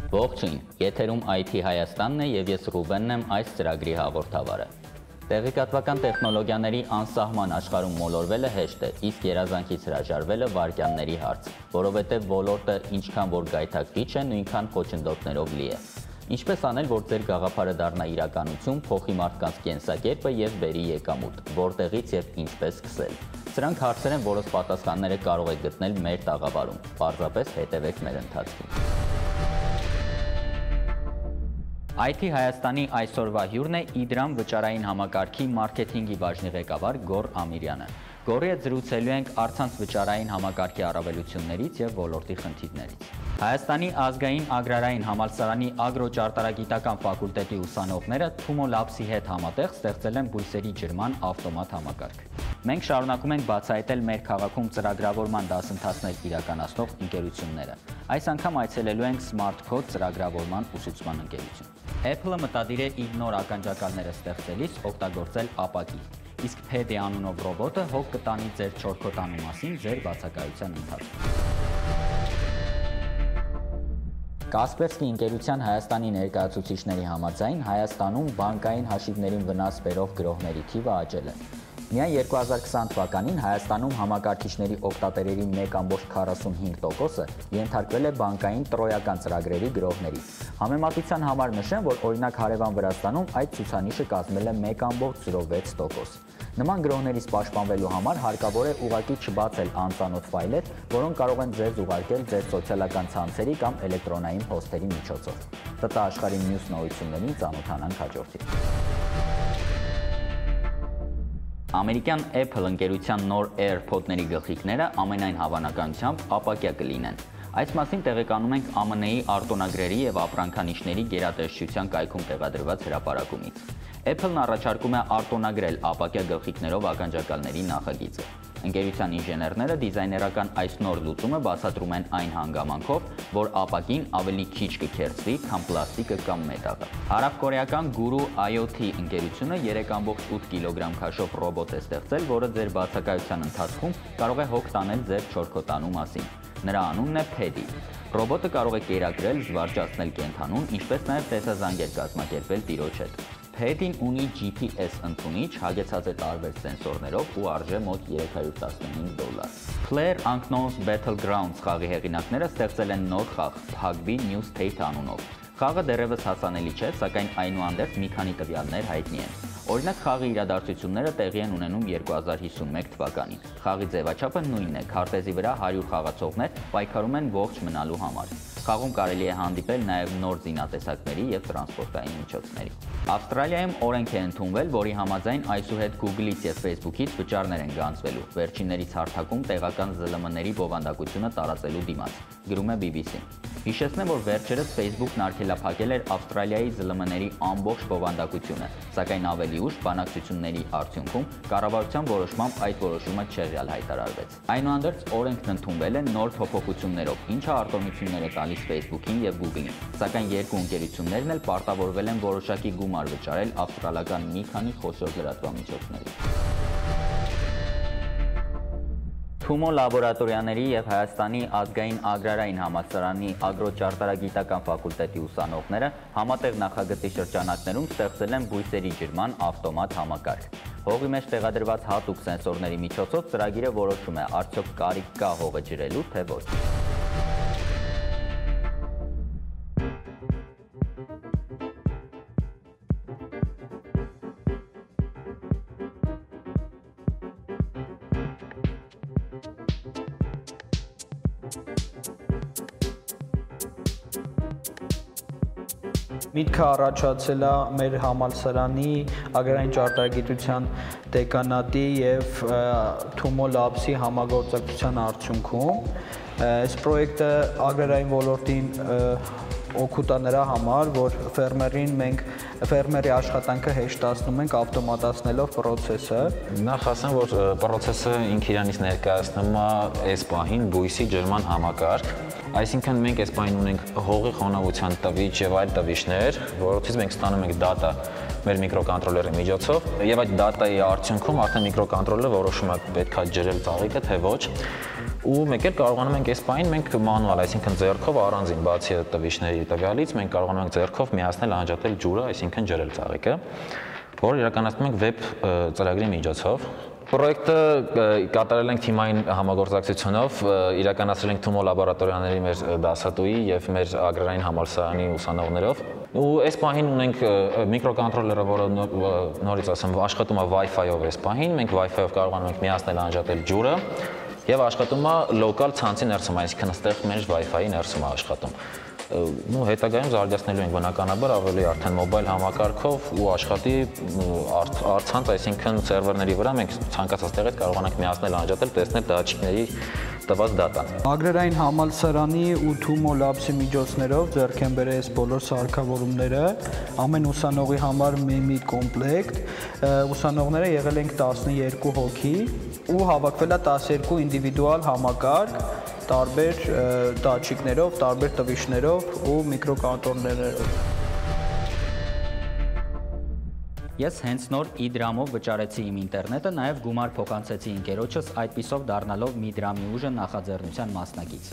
Ողջույն, եթերում IT Հայաստանն է եւ ես Ռուբենն եմ այս ծրագրի հաղորդավարը։ Տեղեկատվական տեխնոլոգիաների անսահման աշխարհում մոլորվելը հեշտ է, իսկ երազանքից հրաժարվելը վայրկյանների հարց, որովհետեւ ոլորտը ինչքան որ գայթակղիչ է, նույնքան խոչընդոտներով լի է։ Ինչպես անել, որ ձեր գաղափարը դառնա իրականություն, փոխի մարդկանց կենսակերպը եւ բերի եկամուտ, որտեղից եւ ինչպես սկսել։ Սրանք հարցեր են, որոնց պատասխանները կարող եք գտնել մեր տաղավարում։ Պարզապես հետևեք մեր ընթացքին։ IT Հայաստանի այսօրվա հյուրն է Իդրամ վճարային համակարգի մարքեթինգի բաժնի ղեկավար Գոռ Ամիրյանը։ Գոռի հետ զրուցելու ենք առցանց վճարային համակարգի առավելություններից եւ ոլորտի խնդիրներից։ Հայաստանի ազգային ագրարային համալսարանի ագրոճարտարագիտական ֆակուլտետի ուսանողները Թումո Labs-ի հետ համատեղ ստեղծել են բույսերի ջրման ավտոմատ համակարգ։ Մենք շարունակում ենք բացահայտել մեր քաղաքում ծրագրավորման դասընթացներ իրականացնող ընկերությունները։ Այս անգամ այցելելու ենք Smart Code ծրագրավորման ուսուցման ընկերություն։ Apple-ը մտադիր է իր նոր ականջակալները ստեղծելիս օգտագործել ապակի, իսկ Pedi անունով ռոբոտը հոգ կտանի ձեր չորքոտանու մասին ձեր բացակայության ընթացքում։ Կասպերսկի ընկերության Հայաստանի ներկայացուցիչների համաձայն Հայաստանում բանկային հաշիվներին վնաս բերող գրոհների թիվը աճել է։ Միայն 2020 թվականին Հայաստանում համակարգիչների օգտատերերի 1.45%-ը ենթարկվել է բանկային տրոյական ծրագրերի գրոհների։ Համեմատության համար նշեմ, որ օրինակ հարևան Վրաստանում այդ ցուցանիշը կազմել է 1.06%։ Նման գրոհներից պաշտպանվելու համար հարկավոր է ուղղակի չբացել անծանոթ ֆայլեր, որոնք կարող են ձեզ ուղարկել ձեր սոցիալական ցանցերի կամ էլեկտրոնային հոսթերի միջոցով։ ՏՏ աշխարհի մյուս նորություններին ծանոթանանք հաջորդին։ Ամերիկյան Apple ընկերության նոր AirPod-ների գլխիկները ամենայն հավանականությամբ ապակյա կլինեն։ Այս մասին տեղեկանում ենք ԱՄՆ-ի արտոնագրերի եւ ապրանքանիշների գերատեսչության կայքում տեղադրված հրապարակումից։ Apple-ն առաջարկում է արտոնագրել ապակյա գլխիկներով ականջակալների նախագիծը։ Ընկերության ինժեներները դիզայներական այս նոր լուծումը բացատրում են այն հանգամանքով, որ ապակին ավելի քիչ կքերծվի, քան պլաստիկը կամ մետաղը։ Հարավկորեական Guru IoT ընկերությունը 3.8 կիլոգրամ քաշով ռոբոտ է ստեղծել, որը ձեր բացակայության ընթացքում կարող է հոգ տանել ձեր չորքոտանու մասին։ Նրա անունն է Pedi։ Ռոբոտը կարող է կերակրել, զվարճացնել կենդանուն, ինչպես նաև տեսազանգեր կազմակերպել տիրոջ հետ։ Pedi-ն ունի GPS ընդունիչ, հագեցած է տարբեր սենսորներով ու արժե մոտ $315։ Player Unknown's Battlegrounds խաղի հեղինակները ստեղծել են նոր խաղ Pugby New State անունով։ Խաղը դեռևս հասանելի չէ, սակայն այնուհանդերձ մի քանի տվյալներ հայտնի են։ Օրինակ խաղի իրադարձությունները տեղի են ունենում 2051 թվականին։ Խաղի ձևաչափը նույնն է, քարտեզի վրա 100 խաղացողներ պայքարում են ողջ մնալու համար։ Խաղում կարելի է հանդիպել նաև նոր զինատեսակների եւ տրանսպորտային միջոցների։ Ավստրալիայում օրենք է ընդունվել, որի համաձայն այսուհետ Google-ից եւ Facebook-ից վճարներ են գանձվելու։ Վերջիններից հարթակում տեղական ԶԼՄ-ների բովանդակությունը տարածելու դիմաց, գրում է BBC-ն։ Հիշեցնեմ, որ վերջերս Facebook-ն արգելափակել էր Ավստրալիայի ԶԼՄ-ների ամբողջ բովանդակությունը, սակայն ավելի ուշ բանակցությունների արդյունքում կառավարության որոշմամբ այդ որոշումը չեղյալ հայտարարվեց։ Այնուհանդերձ օրենքն ընդունվել է նոր փոփոխություններով, ինչը արտոնություններ է տալիս Facebook-ին եւ Google-ին, սակայն երկու ընկերություններն էլ պարտավորվել են որոշակի գումար վճարել ավստրալական մի քանի խոշոր լրատվամիջոցների։ Թումո լաբորատորիաների եւ Հայաստանի ազգային ագրարային համալսարանի ագրոճարտարագիտական ֆակուլտետի ուսանողները համատեղ նախագծի շրջանակներում ստեղծել են բույսերի ջրման ավտոմատ համակարգ։ Հողի մեջ տեղադրված հատուկ սենսորների միջոցով ծրագիրը որոշում է արդյոք կարիք կա հողը ջրելու, թե ոչ։ Միտքը առաջացել է մեր համալսարանի ագրարային ճարտարագիտության դեկանատի եւ Թումո Labs-ի համագործակցության արդյունքում։ Այս պրոյեկտը ագրարային ոլորտին օգուտ է նրա համար, որ ֆերմերի աշխատանքը հեշտացնում ենք ավտոմատացնելով պրոցեսը։ Նախ ասեմ, որ պրոցեսը ինքը իրանից ներկայացնում է այս պահին բույսի ջրման համակարգ, Այսինքն մենք այս բանին ունենք հողի խոնավության տվիչ եւ այլ տվիչներ, որոնցից մենք ստանում ենք data մեր միկրոկոնտրոլերի միջոցով եւ այդ data-ի արդյունքում արդեն միկրոկոնտրոլը որոշում է պետքա ջրել ծաղիկը թե ոչ։ Ու մեկ էլ կարողանում ենք այս բանին մենք մանուալ, այսինքն ձեռքով առանձին բացի տվիչների տվյալից մենք կարողանում ենք ձեռքով միացնել անջատել ջուրը, այսինքն ջրել ծաղիկը, որը իրականացնում ենք վեբ ծրագրի միջոցով։ Պրոյեկտը կատարել ենք թիմային համագործակցությունով, իրականացրել ենք Թումո լաբորատորիաների մեր դասատուի եւ մեր ագրարային համալսարանի ուսանողներով։ Ու այս պահին ունենք միկրոկոնտրոլերը, որը նորից ասեմ, աշխատում է Wi-Fi-ով այս պահին, մենք Wi-Fi-ով կարողանում ենք միացնել անջատել ջուրը եւ աշխատում է լոկալ ցանցի ներսում, այսինքն այստեղ մեր Wi-Fi-ի ներսում է աշխատում։ Ու հետագայում զարգացնելու ենք բնականաբար ավելի արդեն մոբայլ համակարգով ու աշխատի առցանց, այսինքն սերվերների վրա մենք ցանկացած տեղից կարողանանք միացնել անջատել, տեսնել դատчикների տված դատան։ Ագրարային համալսարանի ու Թումո լաբսի միջոցներով ձեռք են բերել այս բոլոր սարքավորումները, ամեն ուսանողի համար մի կոմպլեկտ, ուսանողները եղել ենք 12 հոգի ու հավաքվել է 12 ինդիվիդուալ համակարգ, տարբեր դատчикներով, տարբեր տվիչներով ու միկրոկոնտրոլերներով։ Ես հենց նոր Իդրամով վճարեցի իմ ինտերնետը, նաև գումար փոխանցեցի ընկերոջս, այդպիսով դառնալով Միդրամի ուժը նախաձեռնության մասնակից։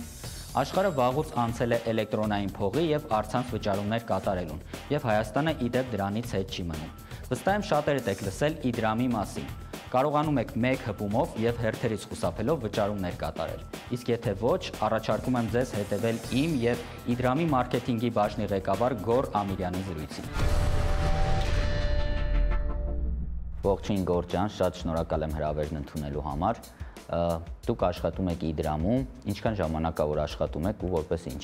Աշխարհը վաղուց անցել է էլեկտրոնային փողի եւ առցանց վճարումներ կատարելուն, եւ Հայաստանը իդեպ դրանից հետ չի մնում։ Վստահ եմ շատերդ եք լսել Իդրամի մասին։ Կարողանում եք մեկ հպումով եւ հերթերից խուսափելով վճարումներ կատարել։ Իսկ եթե ոչ, առաջարկում եմ ձեզ հետևել իմ եւ Իդրամի մարքեթինգի բաժնի ղեկավար Գոր Ամիրյանի զրույցին։ Ողջույն Գոր ջան, շատ շնորհակալ եմ հրավերն ընդունելու համար։ Դուք աշխատում եք Իդրամում, ինչքան ժամանակ է որ աշխատում եք ու որպես ինչ։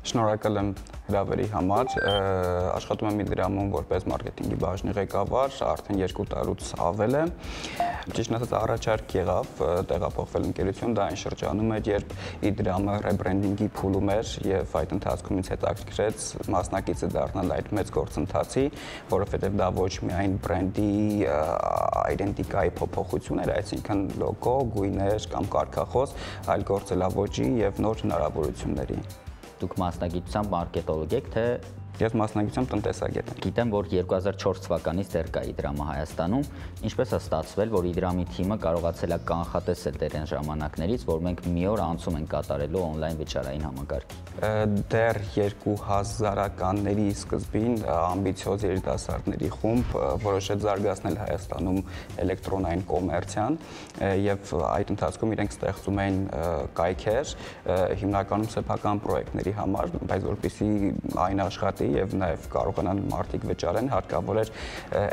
Շնորհակալ եմ հրավերի համար, աշխատում եմ Իդրամում որպես մարքեթինգի բաժնի ղեկավար, արդեն 2 տարուց ավել է։ Ճիշտն ասած առաջարկ եղավ տեղափոխվել ընկերություն, դա այն շրջանում էր, երբ Իդրամը ռեբրենդինգի փուլում էր եւ այդ ընթացքում ինձ հետաքրքրեց մասնակիցը դառնալ այդ մեծ գործընթացի, որովհետեւ դա ոչ միայն բրենդի այդենտիկայի փոփոխություն էր, այսինքն լոգո, գույներ կամ կարգախոս, այլ գործելավոճի եւ նոր հնարավորությունների։ Դուք մասնագիտությամբ մարքետոլոգ եք, թե Ես մասնագիտությամբ տնտեսագետ եմ։ Գիտեմ, որ 2004 թվականից դեռ կա Իդրամը Հայաստանում, ինչպես է ստացվել, որ Իդրամի թիմը կարողացել է կանխատեսել դեռ ժամանակներից, որ մենք մի օր անցում ենք կատարելու on-line վճարային համակարգ։ Դեռ 2000-ականների սկզբին ամբիցիոզ երիտասարդների խումբ որոշեց զարգացնել Հայաստանում էլեկտրոնային կոմերցիան եւ այդ ընթացքում իրենք ստեղծում էին կայքեր, հիմնականում սեփական պրոյեկտների համար, բայց որպեսզի այն աշխատի եւ նաեւ կարողանան մարդիկ վճարեն, հարկավոր էր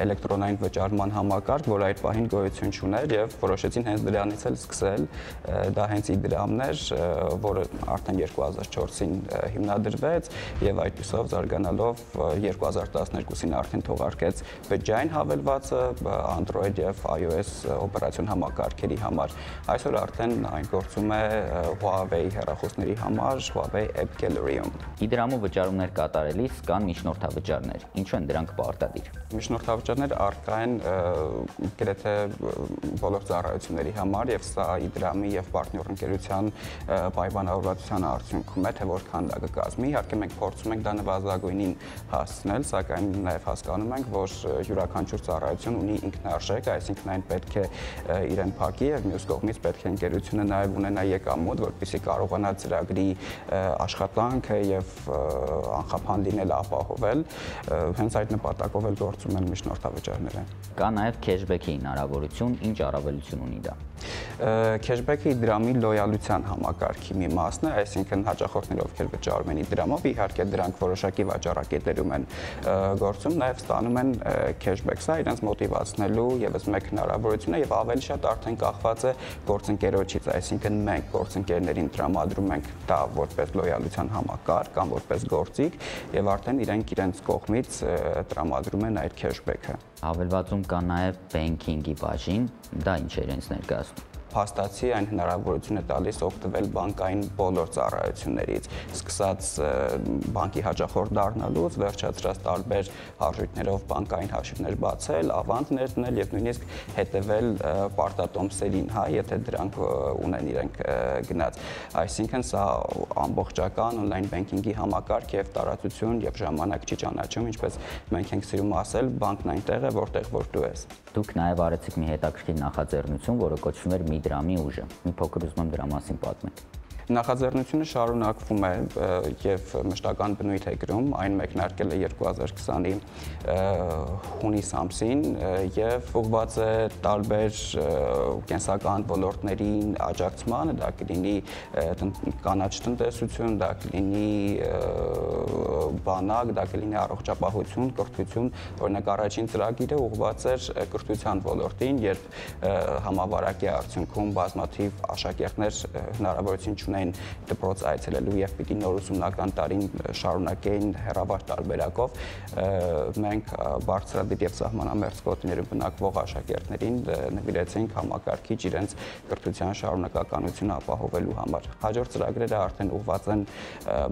էլեկտրոնային վճարման համակարգ, որ այդ պահին գոյություն չուներ եւ որոշեցին հենց դրանից էլ սկսել։ Դա հենց Իդրամն էր, որը արդեն 2004-ին հիմնադրվեց եւ այդպիսով զարգանալով 2012-ին արդեն թողարկեց բջջային հավելվածը Android եւ iOS օպերացիոն համակարգերի համար։ Այսօր արդեն այն գործում է Huawei հեռախոսների համար, Huawei App Gallery-ում։ Իդրամու վճարումներ կատարելիս կան միջնորդավճարներ։ Ինչու են դրանք պարտադիր։ Միջնորդավճարները առկա են գրեթե բոլոր ծառայությունների համար եւ սա Իդրամի եւ պարտներ ընկերության պայմանավորվածության արդյունքում է, թե որքան դա կկազմի։ Իհարկե մենք փորձում ենք դա նվազագույնին հասցնել, սակայն նաեւ հասկանում ենք, որ յուրաքանչյուր ծառայություն ունի ինքնարժեք, այսինքն այն պետք է իրեն փակի եւ մյուս կողմից պետք է ընկերությունը նաեւ ունենա եկամուտ, որպեսզի կարողանա ծրագրի աշխատանքը եւ անխափան լինել ապահովել, հենց այդ նպատակով էլ գործում են միջնորդավճարները։ Կա նաև քեշբեքի հնարավորություն, ինչ առավելություն ունի դա։ Քեշբեքը Իդրամի լոյալության համակարգի մի մասն է, այսինքն հաճախորդները ովքեր վճարում են Իդրամով, իհարկե դրանք որոշակի վաճառակետերում են գործում, նաև ստանում են քեշբեք, սա իրենց մոտիվացնելու եւս մեկ հնարավորություն է եւ ավելի շատ արդեն կախված է գործընկերոջից, այսինքն մենք գործընկերներին տրամադրում ենք դա որպես լոյալության համակարգ կամ որպես գործիք եւ արդեն իրենց կողմից տրամադրում են այդ քեշբեքը։ Հավելվածում կա նաև banking-ի բաժին, դա ինչ է իրենց ներկայացնում։ փաստացի այն հնարավորություն է տալիս օգտվել բանկային բոլոր ծառայություններից, սկսած բանկի հաճախորդ դառնալուց, վերջացրած տարբեր արժույթներով բանկային հաշիվներ բացել, ավանդ ներդնել եւ նույնիսկ հետեւել պարտատոմսերին, հա, եթե դրանք ունեն իրենք գնաց։ Այսինքն սա ամբողջական on-line banking-ի համակարգ եւ տարածություն եւ ժամանակ չի ճանաչում, ինչպես մենք ենք սիրում ասել, բանկն այնտեղ է, որտեղ որ դու ես։ Դուք նաև արեցիք մի հետաքրքիր նախաձեռնություն, որը կոչվում էր Մի դրամի ուժը։ Մի փոքր ուզում եմ դրա մասին պատմեք։ Նախաձեռնությունը շարունակվում է եւ մշտական բնույթ է կրում, այն մեկնարկել է 2020-ի հունիս ամսին եւ ուղղված է տարբեր կենսական ոլորտներին աջակցմանը, դա կլինի կանաչ տնտեսություն, դա կլինի բանակ, դա կլինի առողջապահություն, կրթություն, օրինակ առաջին ծրագիրը ուղղված էր կրթության ոլորտին, երբ համավարակի արդյունքում բազմաթիվ աշակերտներ հնարավորություն ունեն դպրոց այցելելու եւ պիտի նոր ուսումնական տարին շարունակեին հեռավար տարբերակով, մենք բարձրադիր եւ սահմանամերձ գոտիներում բնակվող աշակերտներին նվիրեցինք համակարգիչ իրենց կրթության շարունակականությունը ապահովելու համար։ Հաջորդ ծրագրերը արդեն ուղղված են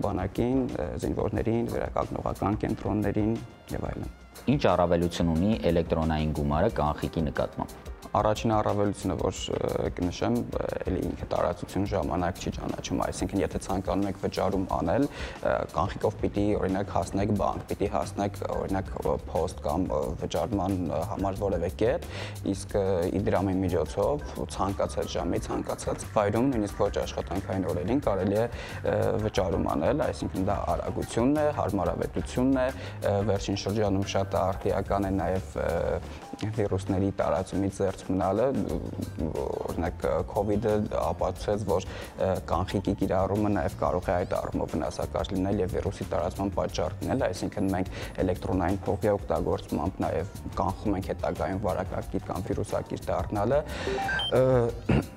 բանակին, զինվորներին, վերականգնողական կենտրոններին եւ այլն։ Ինչ առավելություն ունի էլեկտրոնային գումարը կանխիկի նկատմամբ։ Առաջին առավելությունը, որ կնշեմ, էլի ինքը տարածություն ժամանակ չի ճանաչում, այսինքն եթե ցանկանում եք վճարում անել, կանխիկով պիտի օրինակ հասնեք բանկ, պիտի հասնեք օրինակ post կամ վճարման համար որևէ կետ, իսկ իդրամի միջոցով ցանկացած ժամի, ցանկացած վայրում, նույնիսկ ոչ աշխատանքային օրերին կարելի է վճարում անել, այսինքն դա արագությունն է, հարմարավետությունն է, վերջին շրջանում շատ արդիական է նաև վիրուսների տարածումից զերծ մնալը, օրինակ COVID-ը ապացուցեց, որ կանխիկի կիրառումը նաև կարող է այդ առումով վնասակար լինել եւ վիրուսի տարածման պատճառ լինել, այսինքն մենք էլեկտրոնային փողի օգտագործմամբ նաև կանխում ենք հետագայում վարակակիր կամ վիրուսակիր դառնալը։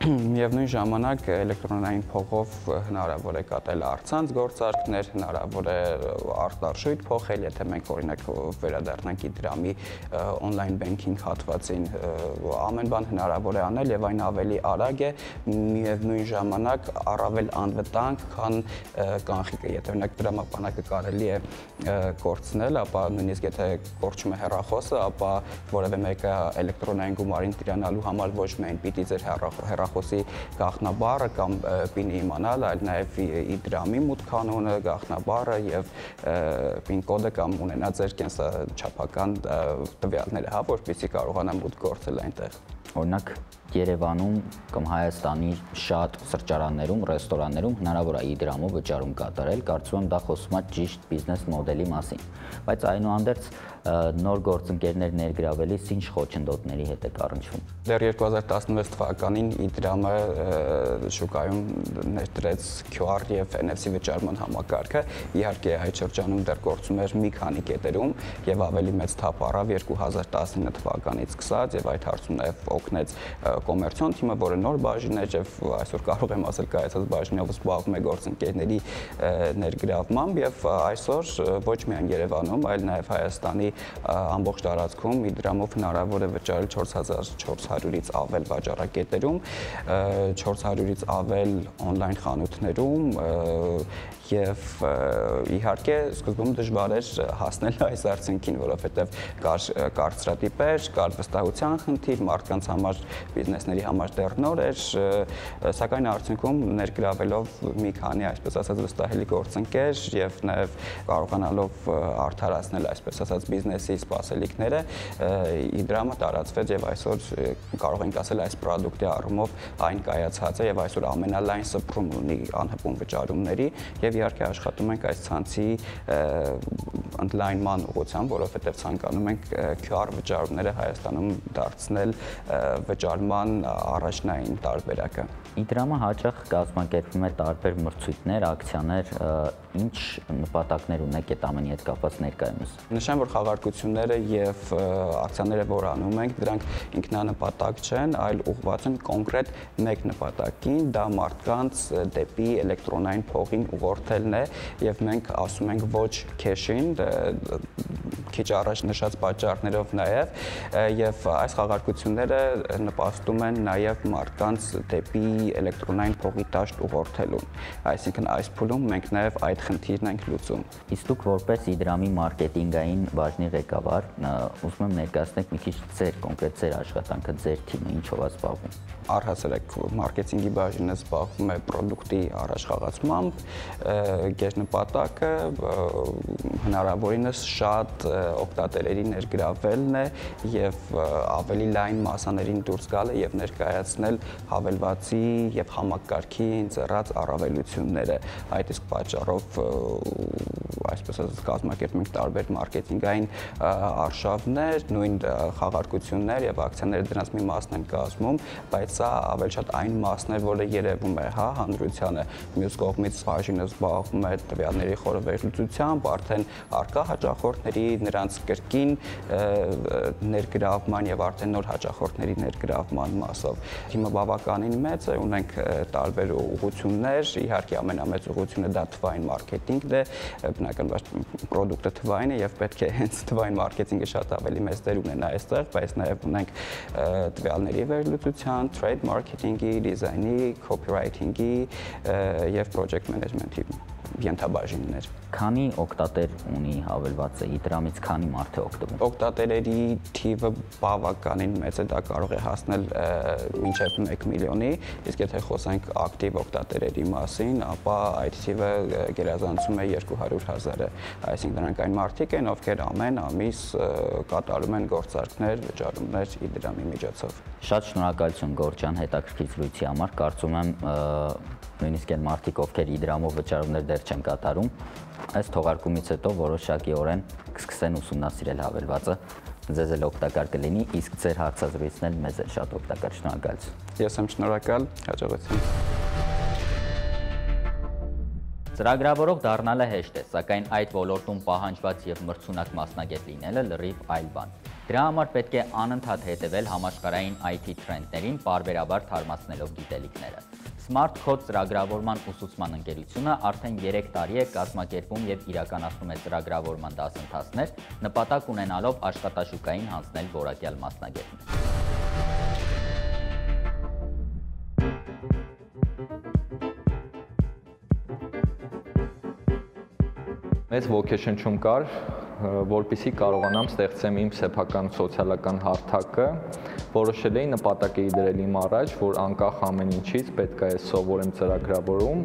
Միևնույն ժամանակ էլեկտրոնային փողով հնարավոր է կատարել առցանց գործարքներ, հնարավոր է արտարժույթ փոխել, եթե մենք օրինակ վերադառնանք իդրամի on-line banking հատվածին, ամեն բան հնարավոր է անել եւ այն ավելի արագ է, միևնույն ժամանակ առավել անվտանգ, քան կանխիկը, եթե օրինակ դրամապանակը կարելի է կորցնել, ապա նույնիսկ եթե կորչում է հեռախոսը, ապա որևէ մեկը էլեկտրոնային գումարին տիրանալու համար ոչ միայն պիտի ձեր հեռախոսի գաղտնաբառը կամ PIN-ը իմանալ, այլ նաև իդրամի մուտքանունը, գաղտնաբառը եւ PIN կոդը կամ ունենալ ձեր կենսաչափական տվյալները, հա, որպեսզի կարողանա մուտք գործել այնտեղ։ Օրինակ Երևանում կամ Հայաստանի շատ սրճարաններում, ռեստորաններում հնարավոր է իդրամով վճարում կատարել, կարծում եմ դա խոսում է ճիշտ բիզնես մոդելի մասին, բայց այնուհանդերձ նոր գործընկերներ ներգրավելիս ինչ խոչընդոտների հետ եք առնչվում։ Դեռ 2016 թվականին իդրամը շուկայում ներդրեց QR եւ NFC վճարման համակարգը, իհարկե այդ շրջանում դեռ գործում էր մի քանի կետերում եւ ավելի մեծ թափ առավ 2019 թվականից սկսած եւ այդ հարցում նաեւ օգնեց կոմերցիոն թիմը, որը նոր բաժին է եւ այսօր կարող եմ ասել կայացած բաժինով զբաղվում է գործընկերների ներգրավմամբ եւ այսօր ոչ միայն Երևանում, այլ նաեւ Հայաստանի ամբողջ տարածքում իդրամով հնարավոր է վճարել 4400-ից ավել վաճառակետերում, 400-ից ավել on-line խանութներում եւ իհարկե սկզբում դժվար էր հասնել այս արդյունքին, որովհետեւ կար կարծրատիպեր, կար վստահության խնդիր, մարդկանց համար, բիզնեսների համար դեռ նոր էր, սակայն արդյունքում ներգրավելով մի քանի, այսպես ասած, վստահելի գործընկեր եւ նաեւ կարողանալով արդարացնել, այսպես ասած, բիզնեսի սպասելիքները, իդրամը տարածվեց եւ այսօր կարող ենք ասել այս պրոդուկտի առումով այն կայացած է եւ այսօր ամենալայն սփռում ունի անհպում վճարումների եւ իհարկե աշխատում ենք այս ցանցի ընդլայնման ուղղությամբ, որովհետև ցանկանում ենք QR վճարումները Հայաստանում դարձնել վճարման առաջնային տարբերակը։ Իդրամը հաճախ կազմակերպում է տարբեր մրցույթներ, ակցիաներ, ինչ նպատակներ ունեք այդ ամենի հետ կապված ներկայումս։ Նշեմ, որ խաղարկությունները եւ ակցիաները, որ անում ենք, դրանք ինքնանպատակ չեն, այլ ուղղված են կոնկրետ մեկ նպատակին, դա մարդկանց դեպի էլեկտրոնային փողին ուղղորդելն է եւ մենք ասում ենք ոչ քեշին, քիչ առաջ նշած պատճառներով նաև եւ այս խաղարկությունները նպաստում են նաև մարդկանց դեպի էլեկտրոնային փողի դաշտ ուղղորդելուն, այսինքն այս փուլում մենք նաև այդ խնդիրն ենք լուծում։ Իսկ դուք որպես Իդրամի մարքեթինգային բաժնի ղեկավար ուզում եմ ներկայացնեք մի քիչ ձեր կոնկրետ ձեր աշխատանքը, ձեր թիմը ինչով է զբաղվում։ Առհասարակ մարքեթինգի բաժինը զբաղվում է պրոդուկտի առաջխաղացմամբ, գերնպատակը հնարավորինս շատ օգտատերերի ներգրավելն է եւ ավելի լայն մասաներին դուրս գալը եւ ներկայացնել հավելվածի եւ համակարգի ծառած առավելությունները։ Այդ իսկ պատճառով այսպես ասած կազմակերպում ենք տարբեր մարքեթինգային արշավներ, նույն խաղարկություններ եւ ակցիաները դրանց մի մասն են կազմում, բայց սա ավելի շատ այն մասն է, որը երևում է, հա, հանրությանը։ Մյուս կողմից բաժինը զբաղվում է տվյալների խորհրդատվությամբ, արդեն արկա հաճախորդների, նրանց կրկին ներգրավման եւ արդեն նոր հաճախորդների ներգրավման մասով։ Թիմը բավականին մեծ է, ունենք տարբեր ուղղություններ, իհարկե ամենամեծ ուղղությունը դա թվային մարքեթինգն է, բնականաբար պրոդուկտը թվային է եւ պետք է հենց թվային մարքեթինգը շատ ավելի մեծ դեր ունենա այստեղ, բայց նաեւ ունենք տվյալների վերլուծության, trade marketing-ի, դիզայնի, copywriting-ի եւ project management-ի ենթաբաժիններ։ Քանի օգտատեր ունի հավելվածը Իդրամից, քանի մարդ է օգտվում։ Օգտատերերի թիվը բավականին մեծ է, դա կարող է հասնել մինչև 1 միլիոնի, իսկ եթե խոսենք ակտիվ օգտատերերի մասին, ապա այդ թիվը գերազանցում է 200,000-ը, այսինքն դրանք այն մարդիկ են, ովքեր ամեն ամիս կատարում են գործարքներ, վճարումներ Իդրամի միջոցով։ Շատ շնորհակալություն Գորջան հետաքրքիր զրույցի համար, կարծում եմ նույնիսկ այն մարդիկ, ովքեր Իդրամով վճարումներ դեռ չեն կատարում, այս թողարկումից հետո որոշակիորեն կսկսեն ուսումնասիրել հավելվածը, ձեզ էլ օգտակար կլինի, իսկ ձեր հարցազրույցն էլ մեզ էլ շատ օգտակար, շնորհակալություն։ Ես եմ շնորհակալ, հաջողություն։ Ծրագրավորող դառնալը հեշտ է, սակայն այդ ոլորտում պահանջված եւ մրցունակ մասնագետ լինելը լրիվ այլ բան։ Դրա համար պետք է անընդհատ հետևել համաշխարհային IT թրենդերին, պարբերաբար թարմացնելով գիտելիքները։ Smart Code ծրագրավորման ուսուցման ընկերությունը արդեն 3 տարի է կազմակերպում եւ իրականացնում է ծրագրավորման դասընթացներ, նպատակ ունենալով աշխատաշուկային հանձնել որակյալ մասնագետներ։ Մեծ ոգեշնչում կար, որպեսզի կարողանամ ստեղծեմ իմ սեփական սոցիալական հարթակը, որոշել էի նպատակ էի դրել իմ առաջ, որ անկախ ամեն ինչից պետք է ես սովորեմ ծրագրավորում,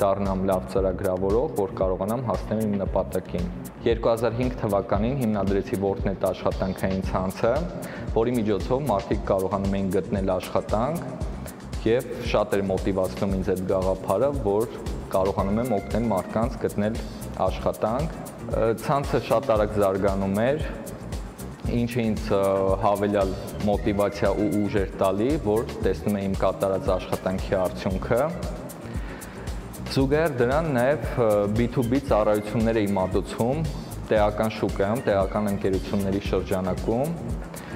դառնամ լավ ծրագրավորող, որ կարողանամ հասնել իմ նպատակին։ 2005 թվականին հիմնադրեցի Wortnet աշխատանքային ցանցը, որի միջոցով մարդիկ կարողանում էին գտնել աշխատանք եւ շատ էր մոտիվացնում ինձ այդ գաղափարը, որ կարողանում եմ օգնել մարդկանց գտնել աշխատանք։ Ցանցը շատ արագ զարգանում էր, ինչը ինձ հավելյալ մոտիվացիա ու ուժ էր տալի, որ տեսնում եմ իմ կատարած աշխատանքի արդյունքը։ Զուգահեռ դրան նաև B2B ծառայություններ էի մատուցում տեղական շուկայում, տեղական ընկերությունների շրջանակում,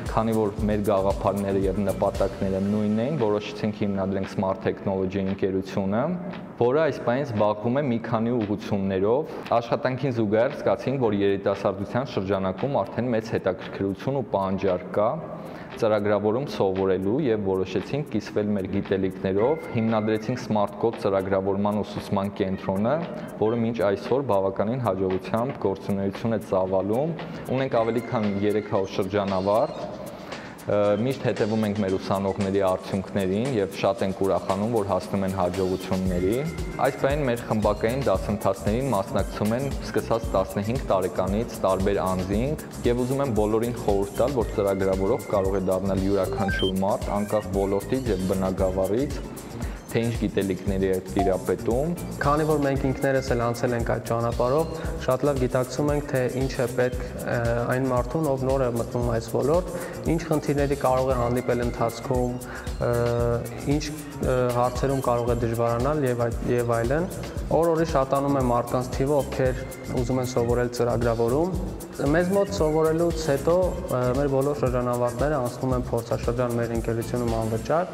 քանի որ մեր գաղափարները եւ նպատակները նույնն էին, որոշեցինք հիմնադրենք Smart Technology ընկերությունը, որը այս պահին զբաղվում է մի քանի ուղղություններով։ Աշխատանքին զուգահեռ զգացինք, որ երիտասարդության շրջանակում արդեն մեծ հետաքրքրություն ու պահանջարկ կա ծրագրավորում սովորելու եւ որոշեցինք կիսվել մեր գիտելիքներով, հիմնադրեցինք Smart Code ծրագրավորման ուսուցման կենտրոնը, որը մինչ այսօր բավականին հաջողությամբ գործունեություն է ծավալում։ Ունենք ավելի քան 300 շրջանավարտ, միշտ հետևում ենք մեր ուսանողների արդյունքներին եւ շատ ենք ուրախանում, որ հասնում են հաջողությունների։ Այս պահին մեր խմբակային դասընթացներին մասնակցում են սկսած 15 տարեկանից տարբեր անձինք եւ ուզում եմ բոլորին խորհուրդ տալ, որ ծրագրավորող կարող է դառնալ յուրաքանչյուր մարդ, անկախ ոլորտից եւ բնագավառից, թե ինչ գիտելիքների է տիրապետում։ Քանի որ մենք ինքներս էլ անցել ենք այդ ճանապարհով, շատ լավ գիտակցում ենք, թե ինչ է պետք այն մարդուն, ով նոր է մտնում այս ոլորտ, ինչ խնդիրների կարող է հանդիպել ընթացքում, ինչ հարցերում կարող է դժվարանալ եւ այլն։ Օր-օրի շատանում է մարդկանց թիվը, ովքեր ուզում են սովորել ծրագրավորում։ Մեզ մոտ սովորելուց հետո մեր բոլոր շրջանավարտները անցնում են փորձաշրջան մեր ընկերությունում անվճար,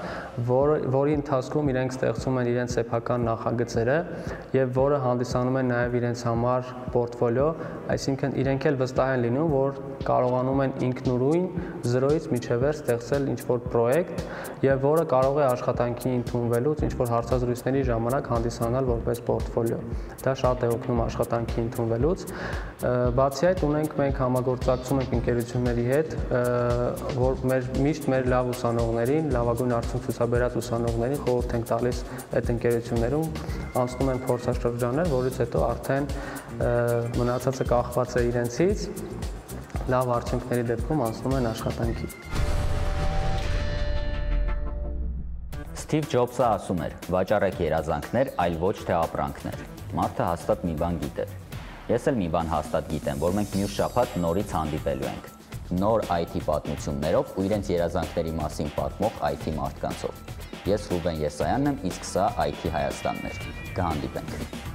որի ընթացքում իրենք ստեղծում են իրենց սեփական նախագծերը եւ որը հանդիսանում է նաեւ իրենց համար պորտֆոլիո, այսինքն իրենք էլ վստահ են լինում, որ կարողանում են ինքնուրույն 0-ից մինչև վերջ ստեղծել ինչ-որ պրոյեկտ եւ որը կարող է աշխատանքի ընդունվելուց ինչ-որ հարցազրույցների ժամանակ հանդիսանալ որպես պորտֆոլիո։ Դա շատ է օգնում աշխատանքի ընդունվելուց։ Բացի այդ ունենք մենք համագործակցում ենք ընկերությունների հետ, որ միշտ մեր լավ ուսանողներին, լավագույն արդյունք ցուցաբերած ուսանողներին խորհուրդ ենք տալիս այդ ընկերություններում անցնում են փորձաշրջաններ, որից հետո արդեն մնացածը կախված է իրենցից, լավ արդյունքների դեպքում անցնում են աշխատանքի։ Սթիվ Ջոբսը ասում էր. «Վաճառեք երազանքներ, այլ ոչ թե ապրանքներ»։ Մարդը հաստատ մի բան գիտեր։ Ես էլ մի բան հաստատ գիտեմ, որ մենք մյուս շաբաթ նորից հանդիպելու ենք։ Նոր IT պատմություններով ու իրենց երազանքների մասին պատմող IT մարդկանցով։ Ես Ռուբեն Եսայանն եմ, իսկ սա IT Հայաստանն էր։ Կհանդիպենք։